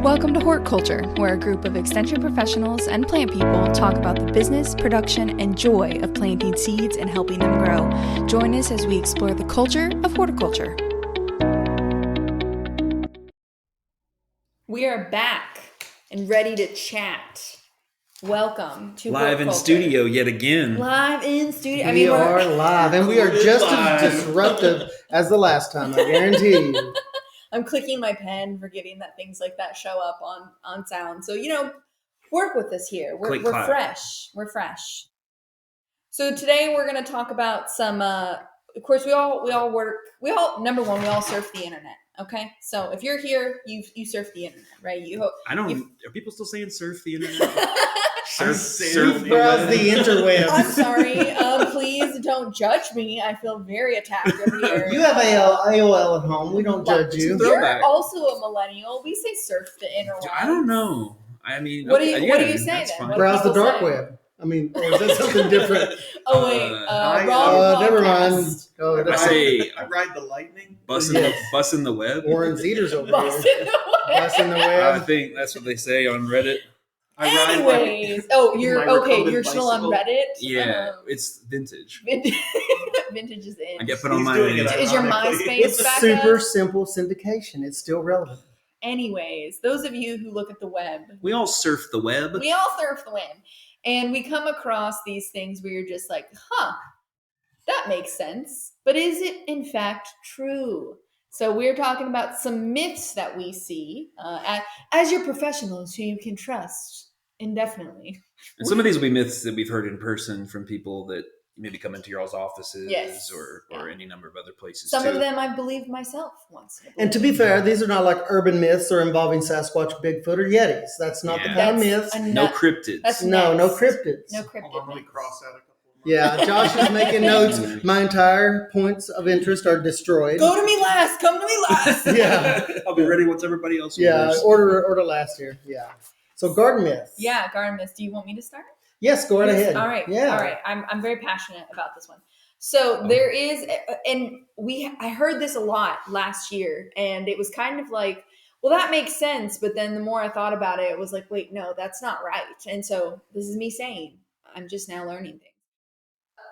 Welcome to Hort Culture, where a group of extension professionals and plant people talk about the business, production, and joy of planting seeds and helping them grow. Join us as we explore the culture of horticulture. We are back and ready to chat. Welcome to Live in studio yet again. Live in studio. We are live, and we are just as disruptive as the last time, I guarantee you. I'm clicking my pen, forgetting that things like that show up on sound. So, work with us here. We're fresh. We're fresh. So today we're going to talk about some, of course, we all number one, we all surf the internet. Okay. So if you're here, you surf the internet, right? Are people still saying surf the internet? Surf browse the interwebs. I'm sorry. Please don't judge me. I feel very attacked over here. You have AOL at home. We don't judge you. You're also a millennial. We say surf the interwebs. I don't know. I mean, what do you say then? Browse the dark web. I mean, or is that something different? Oh wait, wrong. Never mind. I ride the lightning. Bussing the web. Warren Zeter's over here. Bussing the web. I think that's what they say on Reddit. Anyways, you're still on Reddit? Yeah, it's vintage. Vintage is in. I get put on my Is your MySpace It's back super up? Simple syndication. It's still relevant. Anyways, those of you who look at the web. We all surf the web. And we come across these things where you're just like, that makes sense. But is it in fact true? So we're talking about some myths that we see as your professionals who you can trust indefinitely. And some of these will be myths that we've heard in person from people that maybe come into y'all's offices or any number of other places. Some of them I believe myself once. And to be fair, these are not like urban myths or involving Sasquatch, Bigfoot, or Yetis. That's not the kind of myths. No cryptids. No cryptids. No cryptids. Let me cross out a couple. Yeah, Josh is making notes. My entire points of interest are destroyed. Go to me last. Come to me last. Yeah. I'll be ready once everybody else orders. Yeah, order last year. Yeah. So garden myths. Yeah, garden myths. Do you want me to start? Yes, go right ahead. All right. Yeah. All right. I'm very passionate about this one. So there is, and I heard this a lot last year, and it was kind of like, well, that makes sense. But then the more I thought about it, it was like, wait, no, that's not right. And so this is me saying, I'm just now learning things.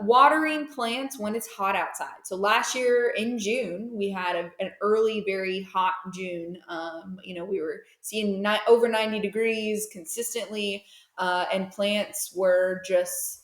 Watering plants when it's hot outside. So last year in June, we had an early, very hot June. We were seeing over 90 degrees consistently, and plants were just,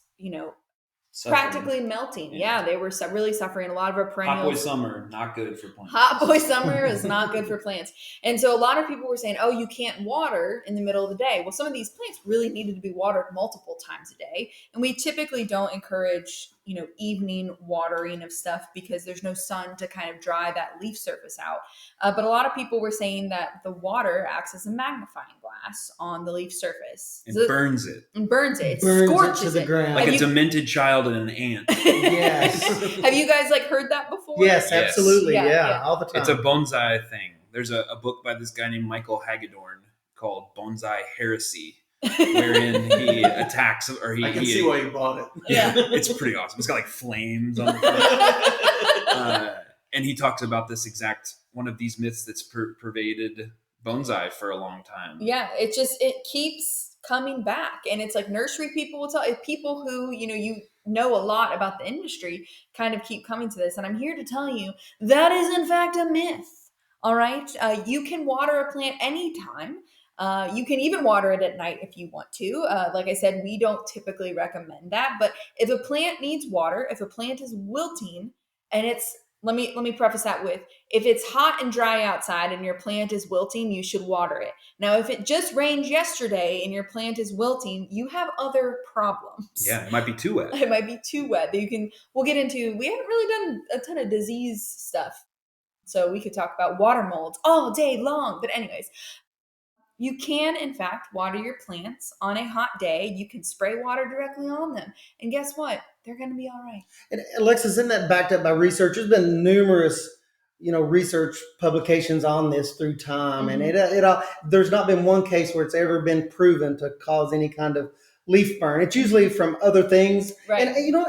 practically melting. Yeah, they were really suffering. A lot of our perennials. Hot boy summer, not good for plants. Hot boy summer is not good for plants. And so a lot of people were saying, oh, you can't water in the middle of the day. Well, some of these plants really needed to be watered multiple times a day. And we typically don't encourage, evening watering of stuff because there's no sun to kind of dry that leaf surface out. But a lot of people were saying that the water acts as a magnifying glass on the leaf surface. It burns it. It burns scorches it to the ground. Like a demented child and an ant. Yes. Have you guys heard that before? Yes, absolutely. Yeah, all the time. It's a bonsai thing. There's a book by this guy named Michael Hagedorn called Bonsai Heresy, wherein he attacks I can see why you bought it. Yeah, it's pretty awesome. It's got like flames on the front. And he talks about this exact one of these myths that's pervaded bonsai for a long time. Yeah, it keeps coming back, and it's like nursery people will tell people who you know a lot about the industry kind of keep coming to this, and I'm here to tell you that is in fact a myth. All right, you can water a plant anytime. You can even water it at night if you want to. Like I said, we don't typically recommend that, but if a plant needs water, if a plant is wilting, and let me preface that with, if it's hot and dry outside and your plant is wilting, you should water it. Now, if it just rained yesterday and your plant is wilting, you have other problems. Yeah, it might be too wet. It might be too wet. We'll get into, we haven't really done a ton of disease stuff. So we could talk about water molds all day long. But anyways, you can, in fact, water your plants on a hot day. You can spray water directly on them. And guess what? They're going to be all right. And Alexis, isn't that backed up by research? There's been numerous, research publications on this through time. Mm-hmm. And there's not been one case where it's ever been proven to cause any kind of leaf burn. It's usually from other things. Right. And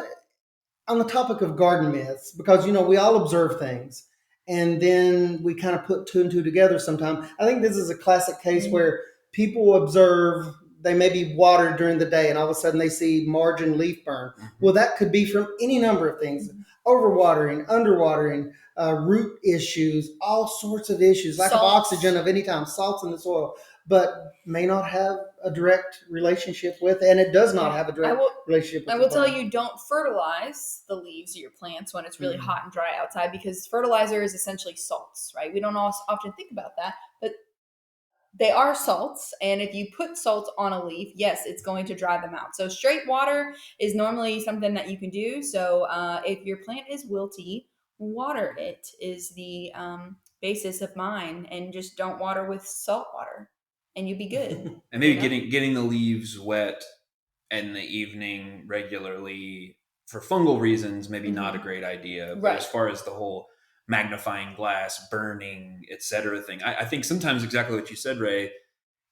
on the topic of garden myths, because, we all observe things. and then we kind of put two and two together sometime. I think this is a classic case where people observe, they may be watered during the day and all of a sudden they see margin leaf burn. Well, that could be from any number of things: overwatering, underwatering, root issues, all sorts of issues, lack of Salts. oxygen of any time, salts in the soil, but may not have a direct relationship with, and it does not have a direct relationship with. I will tell you, don't fertilize the leaves of your plants when it's really hot and dry outside, because fertilizer is essentially salts, right? We don't often think about that, but they are salts, and if you put salt on a leaf, yes, it's going to dry them out. So straight water is normally something that you can do. So if your plant is wilty, water it is the basis of mine, and just don't water with salt water, and you'll be good. And maybe getting the leaves wet in the evening regularly for fungal reasons, maybe not a great idea. But as far as the whole magnifying glass, burning, etc. thing, I think sometimes exactly what you said, Ray,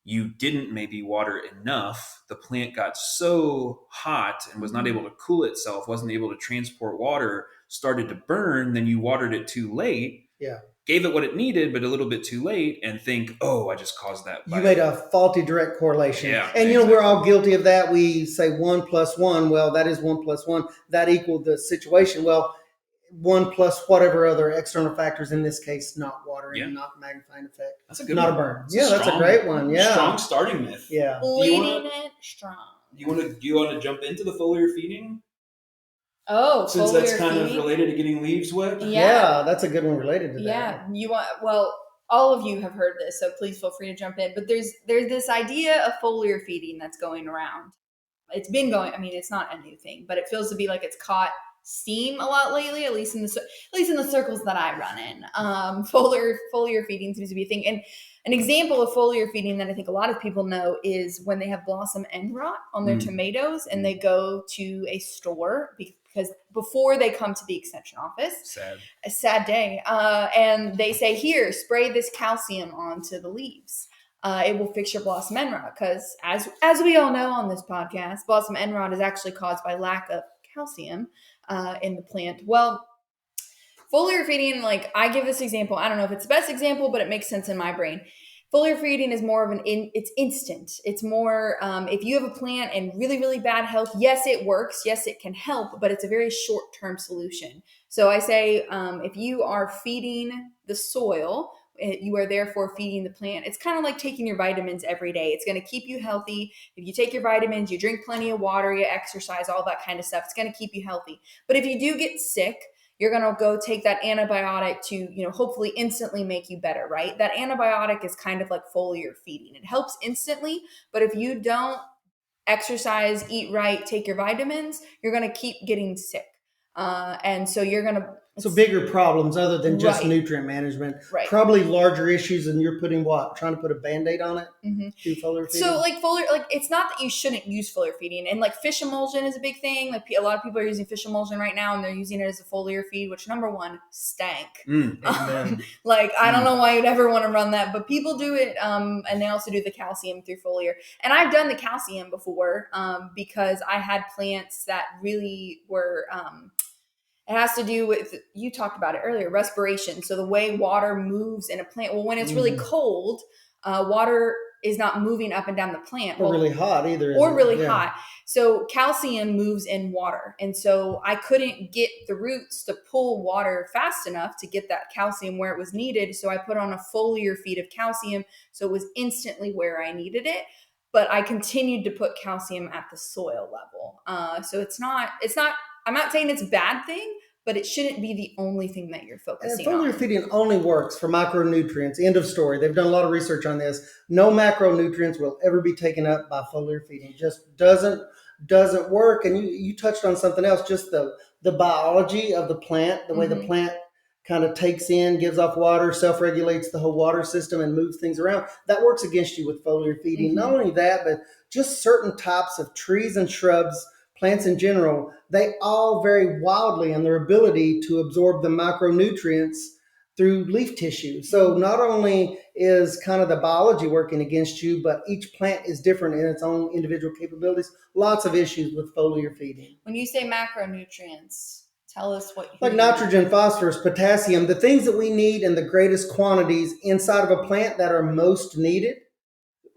you didn't maybe water enough. The plant got so hot and was not able to cool itself, wasn't able to transport water, started to burn, then you watered it too late. Yeah. Gave it what it needed, but a little bit too late, and think, oh, I just caused that. You made a faulty direct correlation. Yeah, and exactly. We're all guilty of that. We say 1 + 1. Well, that is 1 + 1. That equaled the situation. Well, 1 plus whatever other external factors, in this case, not watering, not magnifying effect. That's a good not one. a burn. That's that's a great one. Yeah. Strong starting myth. Yeah. Leading it strong. Do you want to jump into the foliar feeding? Oh, since that's kind of related to getting leaves wet. Yeah, that's a good one related to that. Yeah, all of you have heard this, so please feel free to jump in. But there's this idea of foliar feeding that's going around. It's been going. I mean, it's not a new thing, but it feels to be like it's caught steam a lot lately. At least in the circles that I run in, foliar feeding seems to be a thing. And an example of foliar feeding that I think a lot of people know is when they have blossom end rot on their tomatoes, and they go to a store because before they come to the extension office, a sad day, and they say, "Here, spray this calcium onto the leaves. It will fix your blossom end rot." Because as we all know on this podcast, blossom end rot is actually caused by lack of calcium in the plant. Well, foliar feeding, like I give this example, I don't know if it's the best example, but it makes sense in my brain. Foliar feeding is more of it's instant. It's more, if you have a plant in really, really bad health, yes, it works. Yes, it can help, but it's a very short-term solution. So I say, if you are feeding the soil, you are therefore feeding the plant. It's kind of like taking your vitamins every day. It's going to keep you healthy. If you take your vitamins, you drink plenty of water, you exercise, all that kind of stuff, it's going to keep you healthy. But if you do get sick, you're going to go take that antibiotic to, hopefully instantly make you better, right? That antibiotic is kind of like foliar feeding. It helps instantly, but if you don't exercise, eat right, take your vitamins, you're going to keep getting sick. And so you're going to... So bigger problems other than just nutrient management. Right. Probably larger issues, and you're putting trying to put a Band-Aid on it? Do foliar feeding? So it's not that you shouldn't use foliar feeding. And like fish emulsion is a big thing. Like a lot of people are using fish emulsion right now, and they're using it as a foliar feed, which number one, stank. I don't know why you'd ever want to run that, but people do it. And they also do the calcium through foliar. And I've done the calcium before because I had plants that really were... it has to do with, you talked about it earlier, respiration. So the way water moves in a plant. Well, when it's really cold, water is not moving up and down the plant. Or really hot either. Or really hot. So calcium moves in water. And so I couldn't get the roots to pull water fast enough to get that calcium where it was needed. So I put on a foliar feed of calcium. So it was instantly where I needed it. But I continued to put calcium at the soil level. So it's not, I'm not saying it's a bad thing, but it shouldn't be the only thing that you're focusing on. Foliar feeding only works for micronutrients. End of story. They've done a lot of research on this. No macronutrients will ever be taken up by foliar feeding. It just doesn't work. And you touched on something else, just the biology of the plant, the way the plant kind of takes in, gives off water, self-regulates the whole water system and moves things around. That works against you with foliar feeding. Not only that, but just certain types of trees and shrubs, plants in general, they all vary wildly in their ability to absorb the micronutrients through leaf tissue. So not only is kind of the biology working against you, but each plant is different in its own individual capabilities. Lots of issues with foliar feeding. When you say macronutrients, Tell us what like nitrogen, phosphorus, potassium, the things that we need in the greatest quantities inside of a plant that are most needed,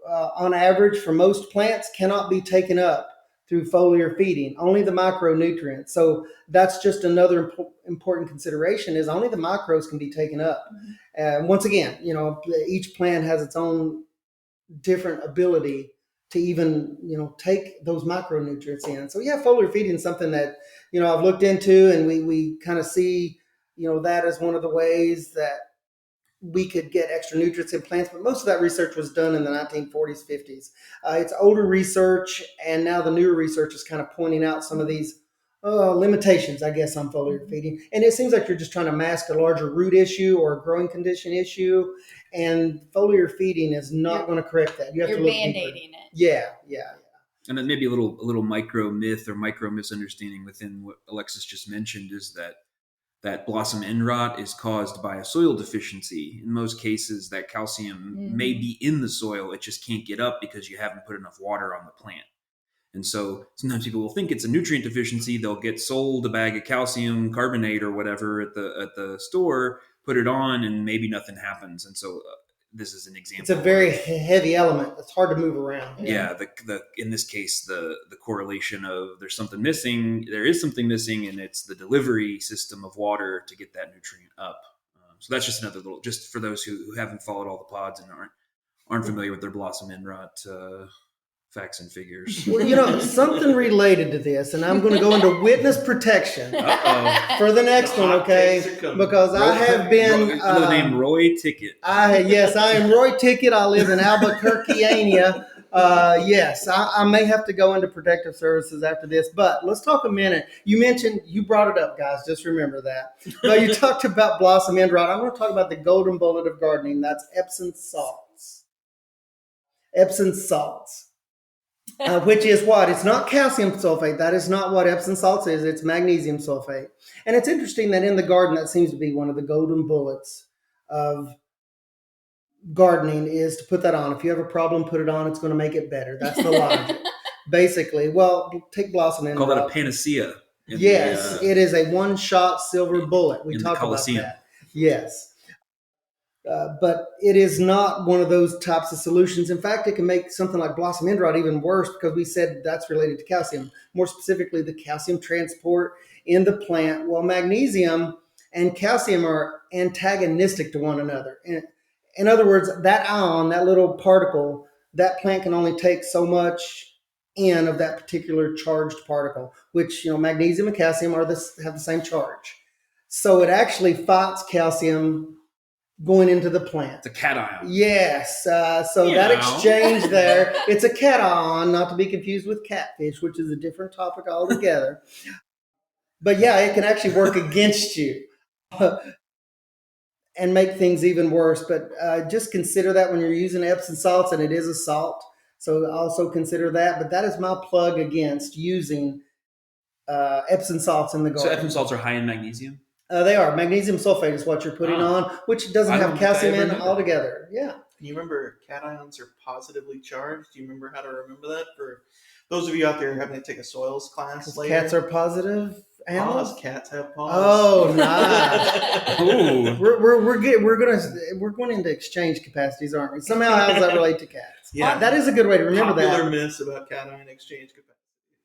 on average for most plants, cannot be taken up through foliar feeding, only the micronutrients. So that's just another important consideration, is only the micros can be taken up. And once again, each plant has its own different ability to even, take those micronutrients in. So yeah, foliar feeding is something that, I've looked into, and we kind of see, that as one of the ways that we could get extra nutrients in plants. But most of that research was done in the 1940s, 50s. It's older research, and now the newer research is kind of pointing out some of these limitations, I guess, on foliar feeding. And it seems like you're just trying to mask a larger root issue or a growing condition issue. And foliar feeding is not going to correct that. You have to look band-aiding it. Yeah. And then maybe a little micro myth or micro misunderstanding within what Alexis just mentioned is that blossom end rot is caused by a soil deficiency. In most cases, that calcium may be in the soil. It just can't get up because you haven't put enough water on the plant. And so sometimes people will think it's a nutrient deficiency. They'll get sold a bag of calcium carbonate or whatever at the store, put it on, and maybe nothing happens. And so this is an example. It's a very heavy element. It's hard to move around. Yeah. The in this case, the correlation of there is something missing, and it's the delivery system of water to get that nutrient up. So that's just another little, just for those who haven't followed all the pods and aren't familiar with their blossom end rot facts and figures. Well, something related to this, and I'm going to go into witness protection for the next one, okay? Because I have been the name Roy Ticket. Yes, I am Roy Ticket. I live in Albuquerque, yes, I may have to go into protective services after this, but let's talk a minute. You brought it up, guys. Just remember that. But you talked about blossom end rot. I want to talk about the golden bullet of gardening. That's Epsom salts. Epsom salts. Which is what? It's not calcium sulfate. That is not what Epsom salts is. It's magnesium sulfate. And it's interesting that in the garden, that seems to be one of the golden bullets of gardening, is to put that on. If you have a problem, put it on. It's going to make it better. That's the logic. Basically, well, take blossom end rot. Call that a panacea. Yes, it is a one-shot silver bullet. We talk about that. Yes. But it is not one of those types of solutions. In fact, it can make something like blossom end rot even worse, because we said that's related to calcium. More specifically, the calcium transport in the plant. Well, magnesium and calcium are antagonistic to one another. In other words, that ion, that little particle, that plant can only take so much in of that particular charged particle, which, magnesium and calcium have the same charge. So it actually fights calcium going into the plant. It's a cation. Yes. So that exchange there, it's a cation, not to be confused with catfish, which is a different topic altogether. But yeah, it can actually work against you and make things even worse. But just consider that when you're using Epsom salts, and it is a salt. So also consider that. But that is my plug against using Epsom salts in the garden. So Epsom salts are high in magnesium? They are. Magnesium sulfate is what you're putting on, which doesn't have calcium in altogether. Yeah. And you remember cations are positively charged? Do you remember how to remember that? For those of you out there having to take a soils class later. Cats are positive animals? Cats have paws. Oh, nice. Ooh. We're going into exchange capacities, aren't we? Somehow, how does that relate to cats? Yeah. That is a good way to remember that. Popular myths about cation exchange capacity.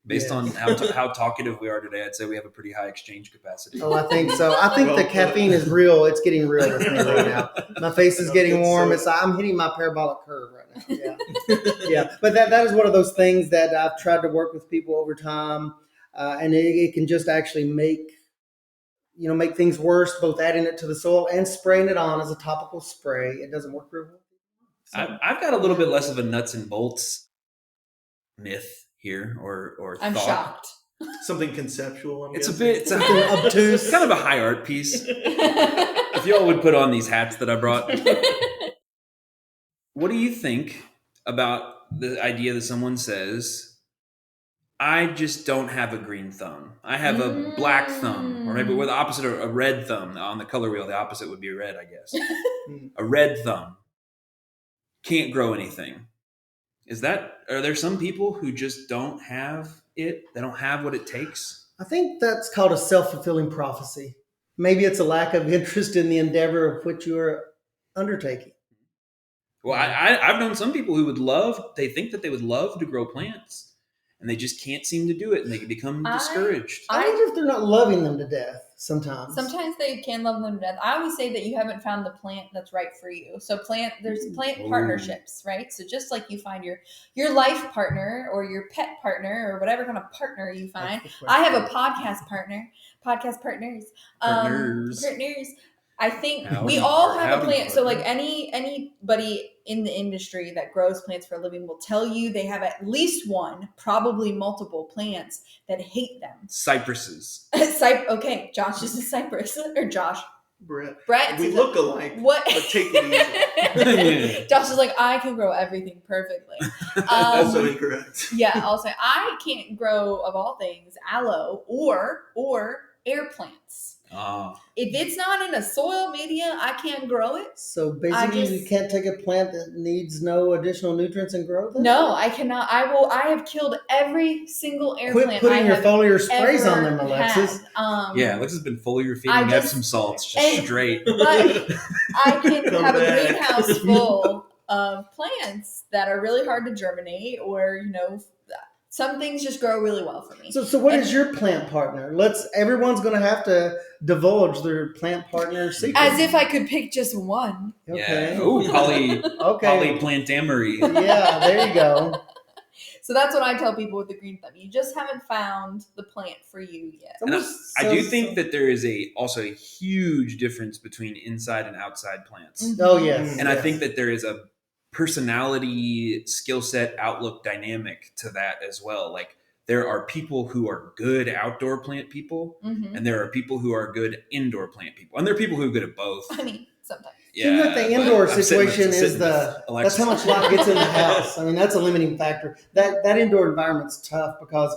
Based on how talkative we are today, I'd say we have a pretty high exchange capacity. Oh, I think so. I think the caffeine is real. It's getting real with me right now. My face is getting warm. I'm hitting my parabolic curve right now. Yeah. Yeah. But that is one of those things that I've tried to work with people over time. And it can just actually make things worse, both adding it to the soil and spraying it on as a topical spray. It doesn't work very well. So. I've got a little bit less of a nuts and bolts myth here, or I'm thought. Shocked. Something conceptual. It's something obtuse. It's kind of a high art piece. If y'all would put on these hats that I brought. What do you think about the idea that someone says, I just don't have a green thumb. I have a black thumb, or maybe we're the opposite of a red thumb. On the color wheel, the opposite would be red, I guess. A red thumb. Can't grow anything. Are there some people who just don't have it? They don't have what it takes? I think that's called a self-fulfilling prophecy. Maybe it's a lack of interest in the endeavor of which you are undertaking. Well, I've known some people who they think that they would love to grow plants, and they just can't seem to do it, and they become discouraged. I wonder if they're not loving them to death sometimes. Sometimes they can love them to death. I always say that you haven't found the plant that's right for you. So there's plant partnerships, right? So just like you find your life partner or your pet partner or whatever kind of partner you find. I have a podcast partners. Partners. I think we all have a plant. So like anybody in the industry that grows plants for a living will tell you they have at least one, probably multiple plants that hate them. Cypresses. Okay, Josh is a cypress. Or Josh. Brett. We look alike. What? But take it easy. Josh is like, I can grow everything perfectly. Also incorrect. Yeah, also I can't grow, of all things, aloe or air plants. If it's not in a soil media, I can't grow it. So basically, you can't take a plant that needs no additional nutrients and grow them? No, I cannot. I have killed every single air plant. Quit putting your foliar sprays on them, Alexis. Alexis has been foliar feeding Epsom salts just straight. But I can have a greenhouse full of plants that are really hard to germinate, or some things just grow really well for me. So what is your plant partner? Everyone's going to have to divulge their plant partner secret. As if I could pick just one. Okay. Yeah. Ooh, polyamory. Yeah, there you go. So that's what I tell people with the green thumb. You just haven't found the plant for you yet. And I do think that there is also a huge difference between inside and outside plants. Mm-hmm. Oh, yes. And I think that there is a personality, skill set, outlook dynamic to that as well. Like there are people who are good outdoor plant people, and there are people who are good indoor plant people, and there are people who are good at both. I mean, sometimes. Yeah, seems like the indoor situation that's how much light gets in the house. I mean, that's a limiting factor. That indoor environment's tough because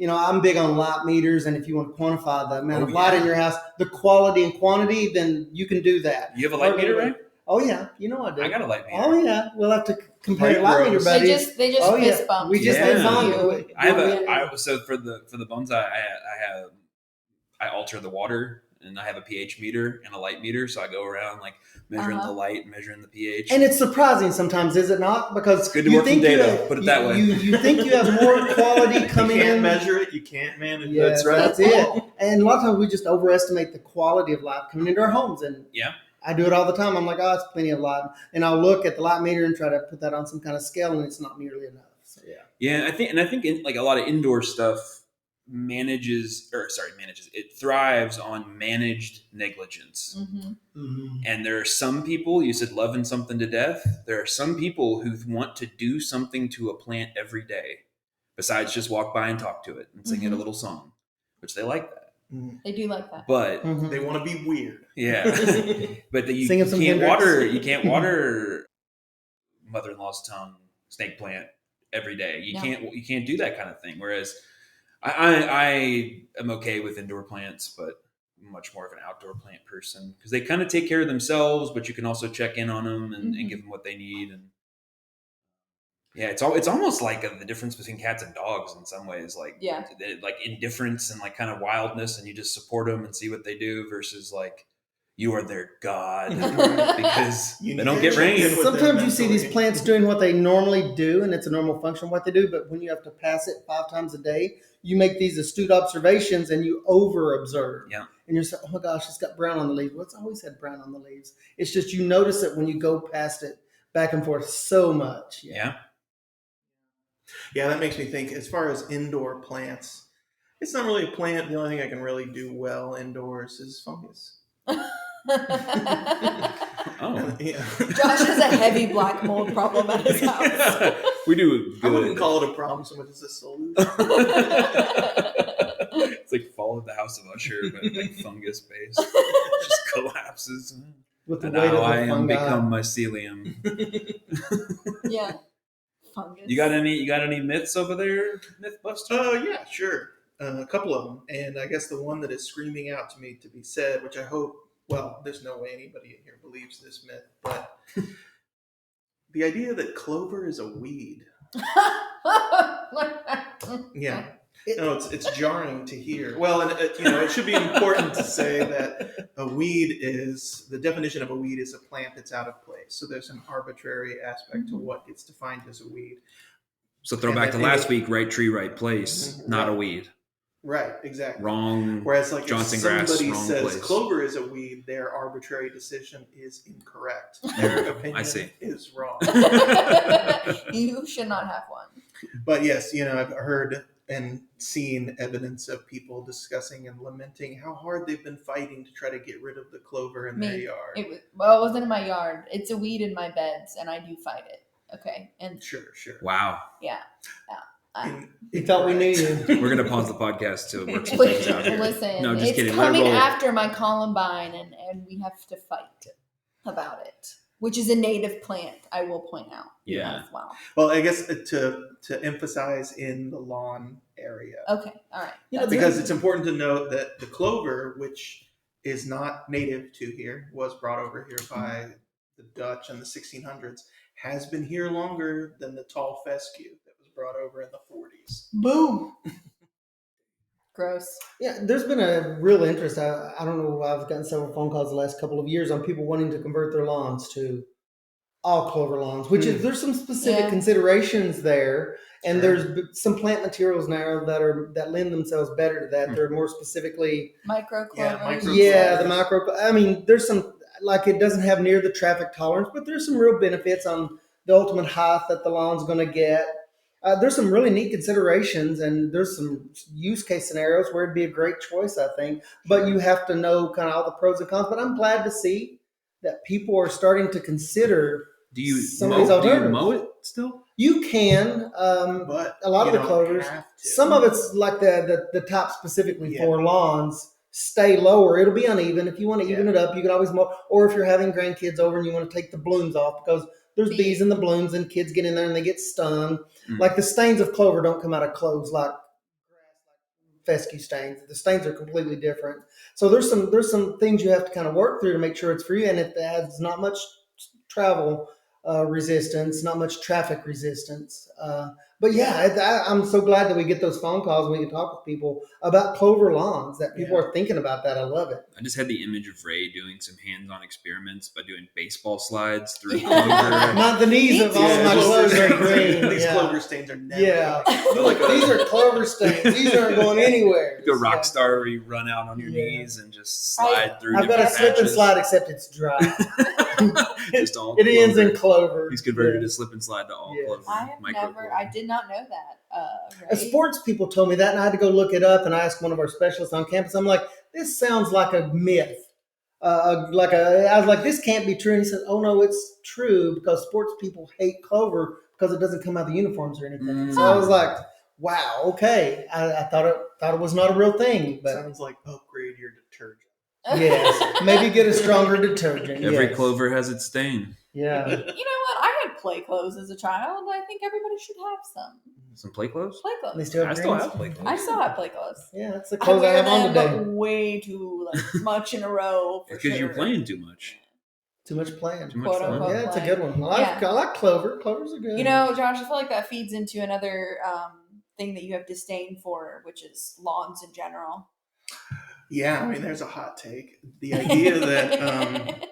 I'm big on light meters, and if you want to quantify the amount of light in your house, the quality and quantity, then you can do that. You have a light meter, right? Oh yeah, I do. I got a light meter. Oh yeah, we'll have to compare light meter, buddy. They just fist bump. We just fist bump. So for the bonsai, I alter the water, and I have a pH meter and a light meter, so I go around like measuring the light, measuring the pH. And it's surprising sometimes, is it not? Because it's good to work from data. Put it that way. You think you have more quality coming in. You can't measure it. You can't manage it. That's right. That's it. And a lot of times we just overestimate the quality of light coming into our homes. And I do it all the time. I'm like, it's plenty of light. And I'll look at the light meter and try to put that on some kind of scale, and it's not nearly enough. So, yeah. I think like a lot of indoor stuff it thrives on managed negligence. And there are some people, you said loving something to death. There are some people who want to do something to a plant every day besides just walk by and talk to it and sing it a little song, which they like that. They do like that. But they want to be weird. Yeah. But you can't water mother-in-law's tongue snake plant every day. You can't do that kind of thing. Whereas I am okay with indoor plants, but much more of an outdoor plant person because they kind of take care of themselves, but you can also check in on them and give them what they need. And it's almost like the difference between cats and dogs in some ways, like indifference and like kind of wildness, and you just support them and see what they do versus like you are their god because they don't get rain. Sometimes you see these plants doing what they normally do, and it's a normal function of what they do. But when you have to pass it 5 times a day, you make these astute observations and you over observe. Yeah. And you're saying, oh my gosh, it's got brown on the leaves. Well, it's always had brown on the leaves. It's just you notice it when you go past it back and forth so much. Yeah, that makes me think as far as indoor plants, it's not really a plant. The only thing I can really do well indoors is fungus. Josh has a heavy black mold problem at his house. We do good. I wouldn't call it a problem so much as a solution. It's like Fall of the House of Usher, but like fungus based. It just collapses. With the and weight now of I am fungi. become mycelium. Yeah. Fungus. You got any myths over there, Mythbuster? Yeah, sure. A couple of them. And I guess the one that is screaming out to me to be said, which I hope, there's no way anybody in here believes this myth, but the idea that clover is a weed. Yeah. No, it's jarring to hear. Well, and it should be important to say that a weed is the definition of a weed is a plant that's out of place. So there's an arbitrary aspect to what gets defined as a weed. So throw back to last week, right tree, right place, not a weed. Right, exactly. Wrong. Whereas, like, Johnson if somebody grass, says place. clover is a weed, their arbitrary decision is incorrect. Their opinion is wrong. You should not have one. But yes, I've heard and seen evidence of people discussing and lamenting how hard they've been fighting to try to get rid of the clover in their yard. It wasn't in my yard. It's a weed in my beds, and I do fight it. Okay, and sure. Wow. Yeah. You thought we knew you. We're gonna pause the podcast to work some things out here. Listen, no, just it's kidding. coming after my Columbine, and we have to fight about it, which is a native plant. I will point out. Yeah. As well. Well, I guess to emphasize in the lawn area. Okay. All right. Because it's important to note that the clover, which is not native to here, was brought over here by the Dutch in the 1600s, has been here longer than the tall fescue that was brought over in the 40s. Boom. Gross. Yeah, there's been a real interest. I don't know. I've gotten several phone calls the last couple of years on people wanting to convert their lawns to all clover lawns, which is there's some specific considerations there, and there's some plant materials now that lend themselves better to that. They're more specifically micro clovers. The micro. I mean, there's some, like, it doesn't have near the traffic tolerance, but there's some real benefits on the ultimate height that the lawn's going to get. There's some really neat considerations, and there's some use case scenarios where it'd be a great choice, I think. But you have to know kind of all the pros and cons. But I'm glad to see that people are starting to consider. Do you mow it still? You can, but a lot of the clovers. Some of it's like the top specifically for lawns stay lower. It'll be uneven. If you want to even it up, you can always mow. Or if you're having grandkids over and you want to take the blooms off because there's bees in the blooms and kids get in there and they get stung. Like the stains of clover don't come out of cloves like fescue stains. The stains are completely different. So there's some things you have to kind of work through to make sure it's for you, and it has not much travel resistance, not much traffic resistance. But I'm so glad that we get those phone calls and we can talk with people about clover lawns, that people are thinking about that. I love it. I just had the image of Ray doing some hands-on experiments by doing baseball slides through clover. Not the knees of all my clovers are green. These clover stains are never these are clover stains. These aren't going anywhere. Go rock star where you run out on your knees and just slide through. I've got a slip and slide, except it's dry. It ends in clover. He's converted his slip and slide to all clover. I did not know that. Sports people told me that, and I had to go look it up. And I asked one of our specialists on campus. I'm like, this sounds like a myth. I was like, this can't be true. And he said, oh no, it's true, because sports people hate clover because it doesn't come out of the uniforms or anything. So I was like, wow, okay. I thought it was not a real thing. But sounds like upgrade your detergent. Yes, maybe get a stronger detergent. Every clover has its stain. Yeah. You know what? I had play clothes as a child. I think everybody should have some. Some play clothes? Play clothes. They still have I still have play clothes. I still have play clothes. Yeah, that's the clothes I have on today. Way too much in a row. Because you're playing too much. Too much playing. Too much fun. Yeah, it's a good one. I like clover. Clovers are good. You know, Josh, I feel like that feeds into another thing that you have disdain for, which is lawns in general. Yeah, I mean, there's a hot take. The idea that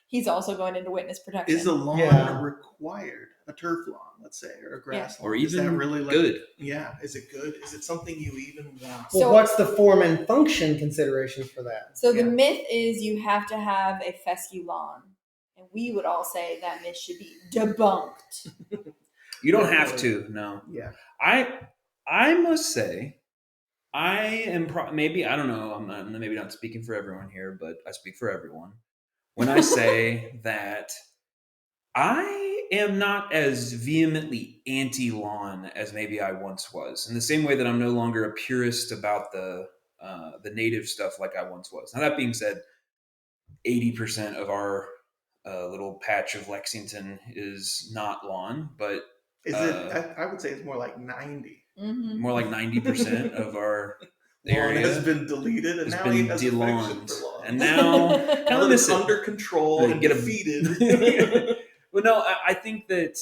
he's also going into witness protection. Is a lawn required? A turf lawn, let's say, or a grass lawn? Or even is that really good? Yeah, is it good? Is it something you even want? Well, what's the form and function considerations for that? So the myth is you have to have a fescue lawn, and we would all say that myth should be debunked. You don't have to. No. Yeah. I must say, I am maybe, I don't know, I'm maybe not speaking for everyone here, but I speak for everyone when I say that I am not as vehemently anti-lawn as maybe I once was, in the same way that I'm no longer a purist about the native stuff like I once was. Now, that being said, 80% of our little patch of Lexington is not lawn, but is it? I would say it's more like 90. Mm-hmm. More like 90% of our area has been deleted, and now he has delawned. For lawn. And now it's under control and get defeated. Well, no, I think that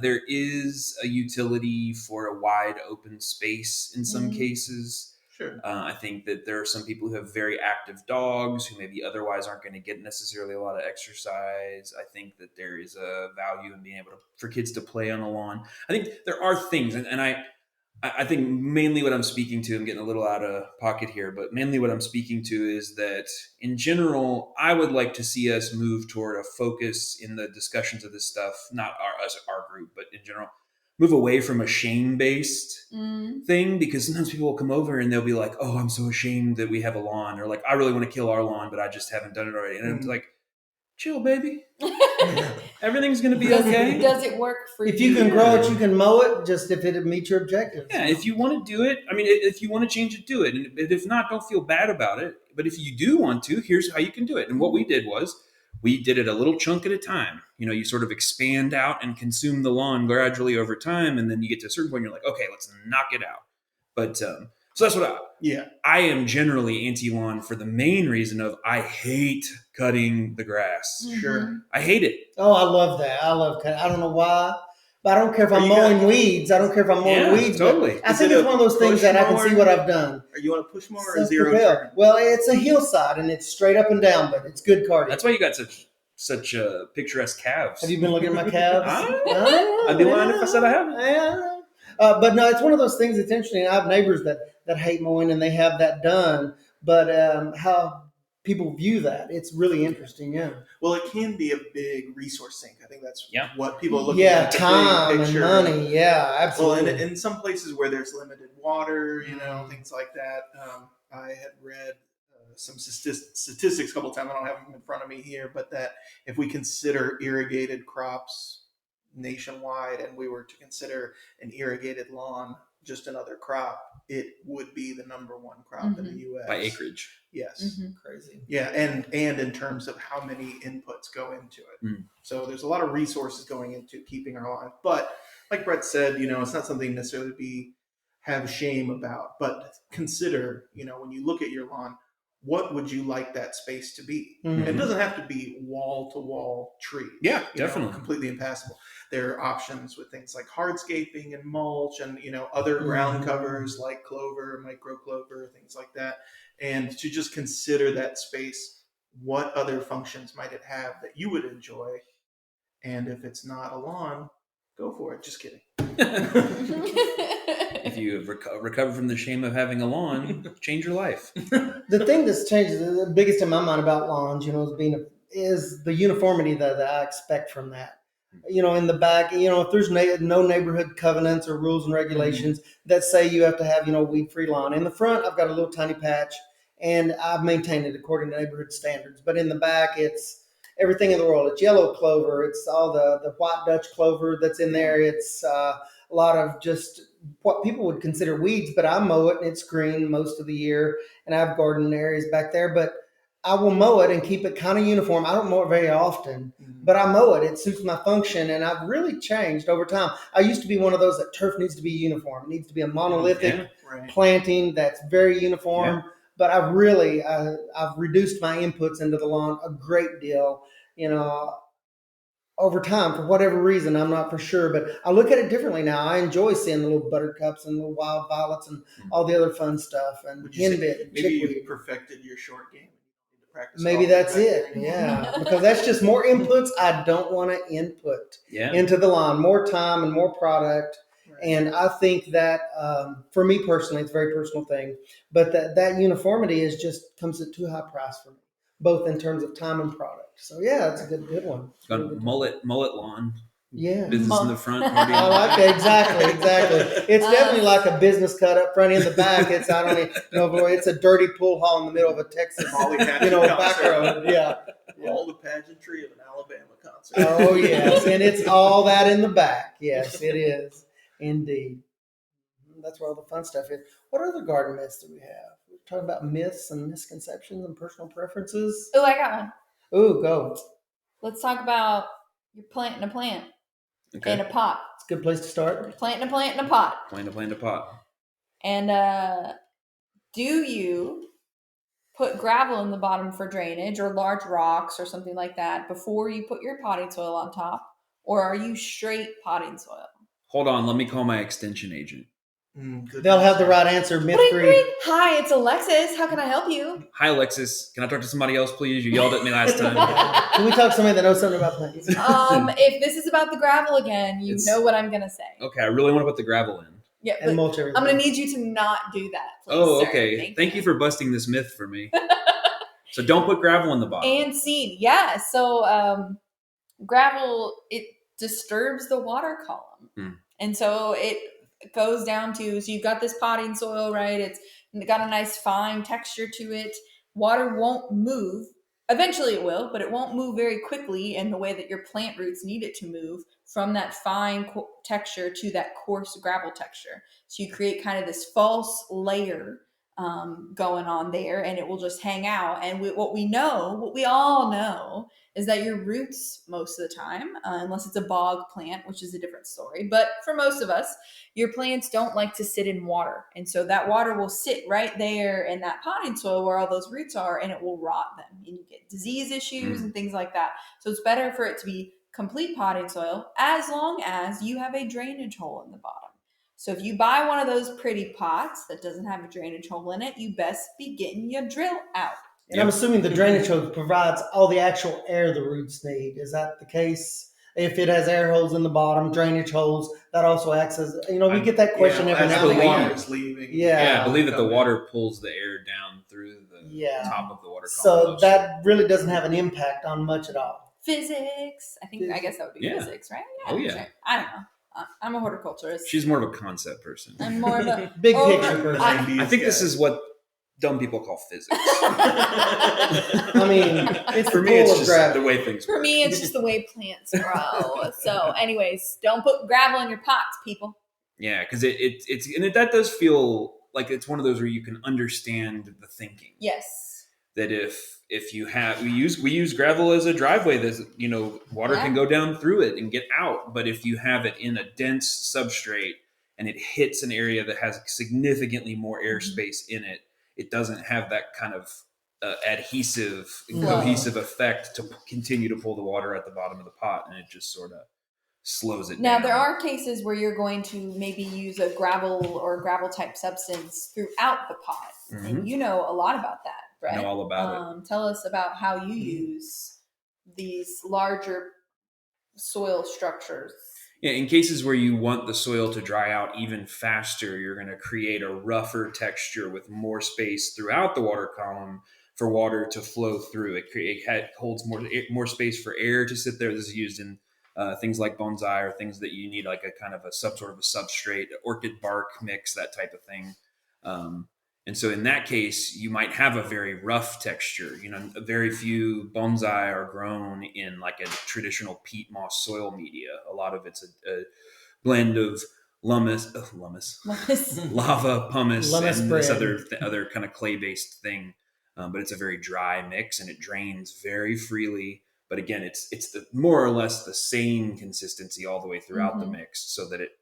there is a utility for a wide open space in some cases. Sure. I think that there are some people who have very active dogs who maybe otherwise aren't going to get necessarily a lot of exercise. I think that there is a value in being able for kids to play on a lawn. I think there are things, and I think mainly what I'm speaking to, I'm getting a little out of pocket here, but mainly what I'm speaking to is that in general, I would like to see us move toward a focus in the discussions of this stuff, not our group, but in general, move away from a shame-based thing, because sometimes people will come over and they'll be like, oh, I'm so ashamed that we have a lawn, or like, I really want to kill our lawn, but I just haven't done it already. And it's like, chill, baby. Everything's going to be okay. Does it work for you? If you can grow it, you can mow it, just if it meets your objectives. Yeah, if you want to do it, I mean, if you want to change it, do it. And if not, don't feel bad about it. But if you do want to, here's how you can do it. And what we did was we did it a little chunk at a time. You sort of expand out and consume the lawn gradually over time. And then you get to a certain point, you're like, okay, let's knock it out. But so that's what I am generally anti-lawn for the main reason of I hate cutting the grass. Sure. I hate it. Oh, I love that. I love cutting. I don't know why, but I don't care if I'm mowing weeds. I don't care if I'm mowing weeds. Totally. I think it's one of those things that I can see what I've done. Are you on a push mower or zero turn? Well, it's a hillside and it's straight up and down, but it's good cardio. That's why you got such picturesque calves. Have you been looking at my calves? I'd be lying if I said I haven't. But no, it's one of those things that's interesting. I have neighbors that hate mowing and they have that done, but how people view that, it's really interesting. Yeah. Well, it can be a big resource sink. I think that's what people are looking Yeah, at. time and money. Yeah, absolutely. Well, and in some places where there's limited water, things like that. I had read some statistics a couple of times. I don't have them in front of me here, but that if we consider irrigated crops nationwide and we were to consider an irrigated lawn just another crop, it would be the number one crop in the U.S. by acreage. Yes. Crazy. Yeah, and in terms of how many inputs go into it. So there's a lot of resources going into keeping our lawn. But like Brett said, it's not something necessarily to have shame about, but consider, when you look at your lawn, what would you like that space to be? It doesn't have to be wall-to-wall trees. Yeah, definitely. Completely impassable. There are options with things like hardscaping and mulch and, other ground covers like clover, micro clover, things like that. And to just consider that space, what other functions might it have that you would enjoy? And if it's not a lawn, go for it. Just kidding. If you have recovered from the shame of having a lawn, change your life. The thing that's changed, the biggest in my mind about lawns, is the uniformity that I expect from that. In the back, if there's no neighborhood covenants or rules and regulations that say you have to have, weed-free lawn. In the front, I've got a little tiny patch, and I've maintained it according to neighborhood standards. But in the back, it's everything in the world. It's yellow clover. It's all the white Dutch clover that's in there. It's a lot of just what people would consider weeds, but I mow it and it's green most of the year. And I have garden areas back there, but I will mow it and keep it kind of uniform. I don't mow it very often, but I mow it. It suits my function, and I've really changed over time. I used to be one of those that turf needs to be uniform. It needs to be a monolithic planting that's very uniform. Yeah. But I've reduced my inputs into the lawn a great deal, over time for whatever reason. I'm not for sure, but I look at it differently now. I enjoy seeing the little buttercups and the wild violets and all the other fun stuff. And maybe you perfected your short game. Maybe that's it. Yeah. Because that's just more inputs I don't want to input into the lawn. More time and more product. Right. And I think that for me personally, it's a very personal thing. But that uniformity comes at too high price for me, both in terms of time and product. So yeah, that's a good one. Mullet lawn. Yeah. Business in the front. I like that. Exactly. It's definitely like a business cut up front and the back. It's it's a dirty pool hall in the middle of a Texas, back road. Yeah. All the pageantry of an Alabama concert. Oh yes, and it's all that in the back. Yes, it is indeed. That's where all the fun stuff is. What other garden myths do we have? We're talking about myths and misconceptions and personal preferences. Oh, I got one. Oh, go. Let's talk about you're planting a plant. Okay. In a pot. It's a good place to start. Planting a plant in a pot. Plant a pot. And do you put gravel in the bottom for drainage or large rocks or something like that before you put your potting soil on top? or are you straight potting soil? Hold on, let me call my extension agent. They'll have the right answer, myth free. Hi, it's Alexis. How can I help you? Hi, Alexis. Can I talk to somebody else, please? You yelled at me last time. Can we talk to somebody that knows something about plants? If this is about the gravel again, you know what I'm going to say. Okay, I really want to put the gravel in. Yeah, and mulch everything. I'm going to need you to not do that, please, Oh, sir. okay. Thank you for busting this myth for me. So don't put gravel in the bottom. And seed, yeah. So gravel, it disturbs the water column. And so it goes down to, so you've got this potting soil, right? It's got a nice fine texture to it. Water won't move. Eventually it will, but it won't move very quickly in the way that your plant roots need it to move from that fine texture to that coarse gravel texture. So you create kind of this false layer going on there, and it will just hang out. And what we all know, is that your roots, most of the time, unless it's a bog plant, which is a different story, but for most of us, your plants don't like to sit in water. And so that water will sit right there in that potting soil where all those roots are, and it will rot them. And you get disease issues and things like that. So it's better for it to be complete potting soil as long as you have a drainage hole in the bottom. So if you buy one of those pretty pots that doesn't have a drainage hole in it, you best be getting your drill out. And I'm assuming the drainage hole provides all the actual air the roots need. Is that the case? If it has air holes in the bottom, drainage holes, that also acts as, we get that question every now and again. Is leaving. Yeah, I believe that the water pulls the air down through the top of the water So column. that really doesn't have an impact on much at all. Physics. I guess that would be physics, right? Yeah, oh, yeah. I don't know. I'm a horticulturist. She's more of a concept person. I'm more of a big picture person. I think this is what dumb people call physics. I mean, it's for me, it's just the way things work. For me, it's just the way plants grow. So, anyways, don't put gravel in your pots, people. Yeah, because that does feel like it's one of those where you can understand the thinking. Yes. That if you have we use gravel as a driveway, there's water can go down through it and get out. But if you have it in a dense substrate and it hits an area that has significantly more airspace in it, it doesn't have that kind of adhesive and cohesive effect to continue to pull the water at the bottom of the pot, and it just sort of slows it down. Now, there are cases where you're going to maybe use a gravel or gravel type substance throughout the pot, and you know a lot about that, Brett. I know all about it. Tell us about how you use these larger soil structures. Yeah, in cases where you want the soil to dry out even faster, you're going to create a rougher texture with more space throughout the water column for water to flow through. It holds more space for air to sit there. This is used in things like bonsai or things that you need like a kind of a sort of a substrate, orchid bark mix, that type of thing. And so in that case, you might have a very rough texture. Very few bonsai are grown in like a traditional peat moss soil media. A lot of it's a blend of lava, pumice, and this other kind of clay-based thing. But it's a very dry mix, and it drains very freely. But again, it's the more or less the same consistency all the way throughout the mix, so that it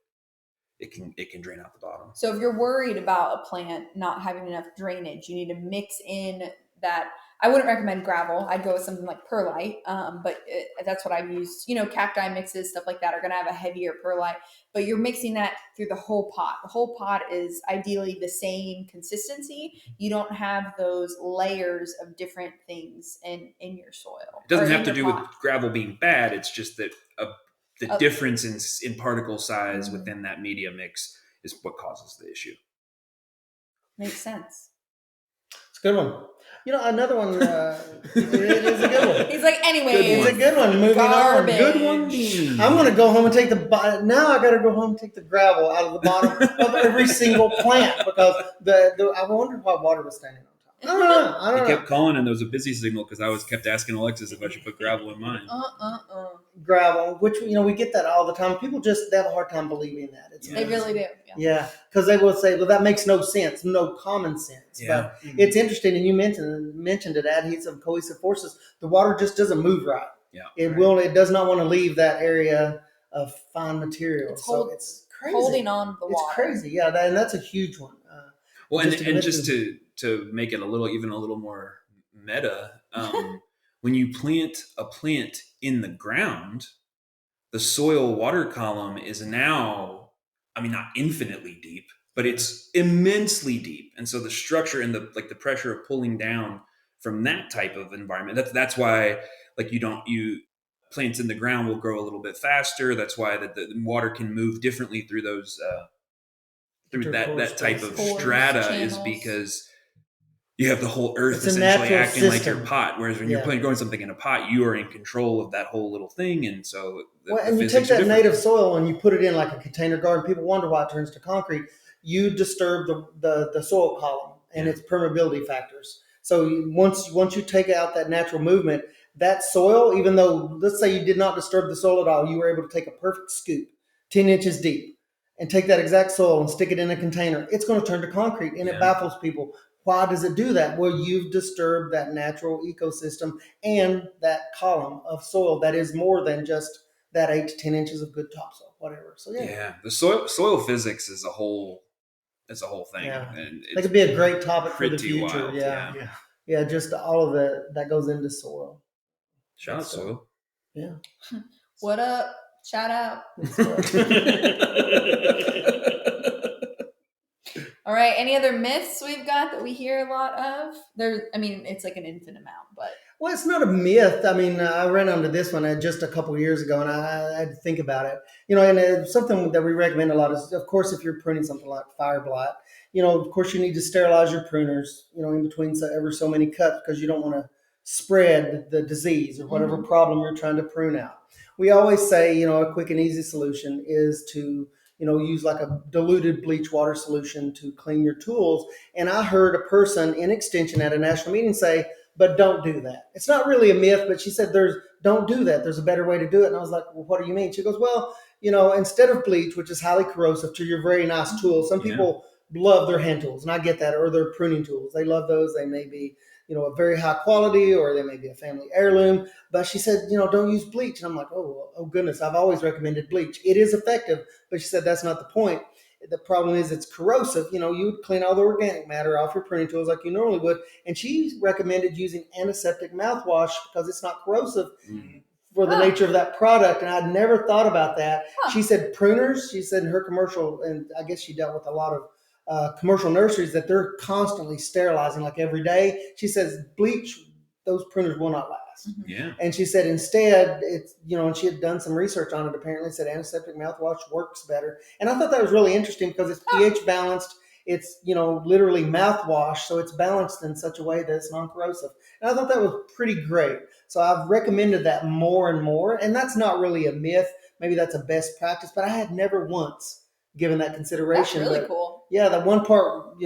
can drain out the bottom. So if you're worried about a plant not having enough drainage, you need to mix in that. I wouldn't recommend gravel. I'd go with something like perlite, but that's what I've used. Cacti mixes, stuff like that are going to have a heavier perlite, but you're mixing that through the whole pot. The whole pot is ideally the same consistency. You don't have those layers of different things in your soil. It doesn't have to do with gravel being bad. It's just that the difference in particle size within that media mix is what causes the issue. Makes sense. It's a good one. Another one, it is a good one. He's like, anyway, it's a good one. Moving on. Good one. I'm going to go home and now I got to go home and take the gravel out of the bottom of every single plant, because I wondered why water was standing on top. I don't know. He kept calling, and there was a busy signal because I kept asking Alexis if I should put gravel in mine. Gravel, which we get that all the time. People they have a hard time believing that. They really do. Yeah, because they will say, "Well, that makes no sense, no common sense." Yeah. But it's interesting, and you mentioned it, adhesive, cohesive forces. The water just doesn't move right. Yeah, It does not want to leave that area of fine material. It's crazy. Holding on to the water. It's crazy. Yeah, and that's a huge one. Just to make it a little more meta, when you plant a plant in the ground, the soil water column is now, I mean, not infinitely deep, but it's immensely deep. And so the structure and the pressure of pulling down from that type of environment, that's why plants in the ground will grow a little bit faster. That's why the water can move differently through those through that type of strata, is because you have the whole earth essentially acting like your pot. Whereas when you're growing something in a pot, you are in control of that whole little thing. And so and you take that native soil and you put it in like a container garden. People wonder why it turns to concrete. You disturb the soil column and its permeability factors. So once you take out that natural movement, that soil, even though, let's say you did not disturb the soil at all, you were able to take a perfect scoop, 10 inches deep, and take that exact soil and stick it in a container. It's going to turn to concrete, and it baffles people. Why does it do that? Well, you've disturbed that natural ecosystem and that column of soil that is more than just that 8 to 10 inches of good topsoil, whatever. So the soil physics is a whole thing. Yeah, and that could be a great topic for the future. Wild, yeah, just all of that goes into soil. Shout out soil. Yeah. What up? Shout out. All right. Any other myths we've got that we hear a lot of? It's like an infinite amount, but. Well, it's not a myth. I mean, I ran onto this one just a couple of years ago, and I had to think about it. And something that we recommend a lot is, of course, if you're pruning something like fire blight, of course, you need to sterilize your pruners, in between ever so many cuts, because you don't want to spread the disease or whatever problem you're trying to prune out. We always say, a quick and easy solution is to use like a diluted bleach water solution to clean your tools. And I heard a person in extension at a national meeting say, but don't do that. It's not really a myth, but she said, don't do that. There's a better way to do it. And I was like, well, what do you mean? She goes, well, instead of bleach, which is highly corrosive to your very nice tools, some people love their hand tools, and I get that, or their pruning tools. They love those. They may be, a very high quality, or they may be a family heirloom. But she said, don't use bleach. And I'm like, oh goodness, I've always recommended bleach. It is effective, but she said that's not the point. The problem is it's corrosive. You would clean all the organic matter off your pruning tools like you normally would. And she recommended using antiseptic mouthwash because it's not corrosive for the nature of that product. And I'd never thought about that. She said pruners, she said in her commercial, and I guess she dealt with a lot of commercial nurseries, that they're constantly sterilizing like every day. She says bleach, those pruners will not last. Yeah. And she said instead, it's, and she had done some research on it, apparently said antiseptic mouthwash works better. And I thought that was really interesting because it's pH balanced. It's, literally mouthwash. So it's balanced in such a way that it's non-corrosive. And I thought that was pretty great. So I've recommended that more and more. And that's not really a myth. Maybe that's a best practice, but I had never once given that consideration. That's really cool. Yeah, that 1 part,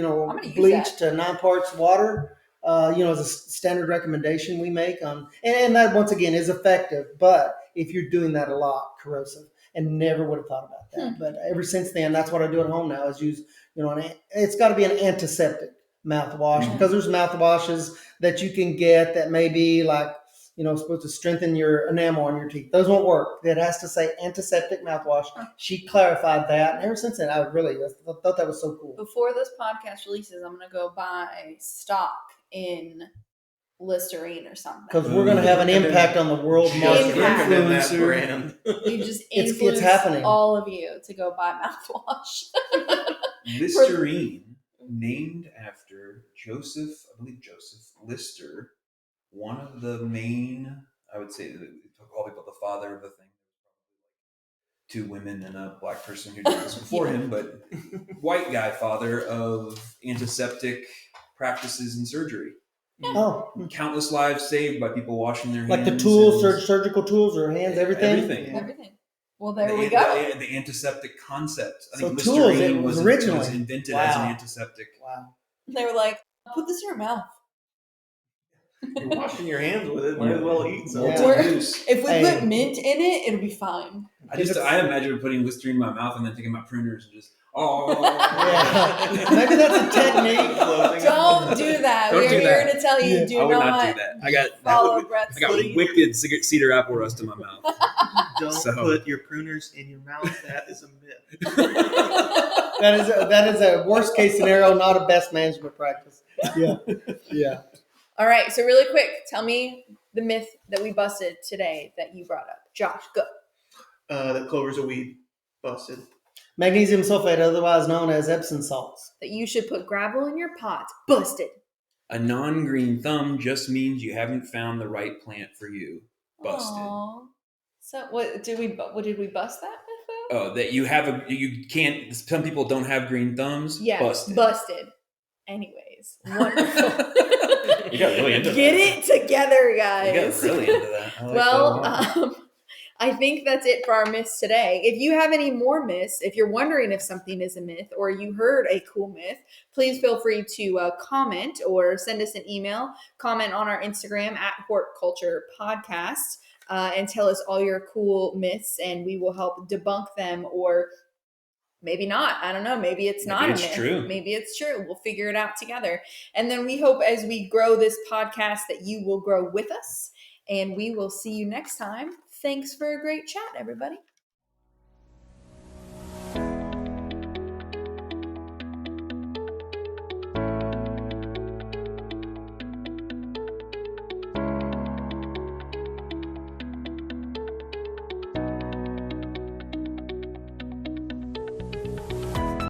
bleach to 9 parts water, is a standard recommendation we make on, and that once again is effective. But if you're doing that a lot, corrosive, and never would have thought about that. But ever since then, that's what I do at home now is use, it's got to be an antiseptic mouthwash because there's mouthwashes that you can get that may be like, supposed to strengthen your enamel on your teeth. Those won't work. It has to say antiseptic mouthwash. She clarified that. And ever since then, I thought that was so cool. Before this podcast releases, I'm going to go buy stock in Listerine or something. Because we're going to have an impact on the world market. Influencer. You just it's happening. All of you to go buy mouthwash. Listerine, named after Joseph Lister, one of the main, I would say, call people the father of the thing. 2 women and a black person who did this before him, but white guy father of antiseptic practices in surgery. Countless lives saved by people washing their hands. Like the tools, surgical tools or hands, everything? Everything. Well, there we go. The antiseptic concept. I think Listerine was originally was invented as an antiseptic. Wow. They were like, put this in your mouth. You're washing your hands with it. Might as well eat some. If we put mint in it, it'll be fine. I imagine putting Listerine in my mouth and then taking my pruners and just Maybe that's a technique. Don't do that. We're here to tell you, do I would not not do that. I got wicked cedar apple rust in my mouth. Don't put your pruners in your mouth. That is a myth. That is a worst case scenario, not a best management practice. Yeah. All right. So really quick, tell me the myth that we busted today that you brought up. Josh, go. That clover's a weed. Busted. Magnesium sulfate, otherwise known as Epsom salts. That you should put gravel in your pots. Busted. A non-green thumb just means you haven't found the right plant for you. Busted. Aww. So what did we bust that myth though? Oh, that you can't. Some people don't have green thumbs. Yeah, busted. Anyways, wonderful. You got really into Get that. it together, guys. You got really into that. I like well, that I think that's it for our myths today. If you have any more myths, if you're wondering if something is a myth or you heard a cool myth, please feel free to comment or send us an email. Comment on our Instagram at Hort Culture Podcast and tell us all your cool myths, and we will help debunk them, or maybe not. I don't know. Maybe it's not a myth. True. Maybe it's true. We'll figure it out together. And then we hope as we grow this podcast that you will grow with us. And we will see you next time. Thanks for a great chat, everybody.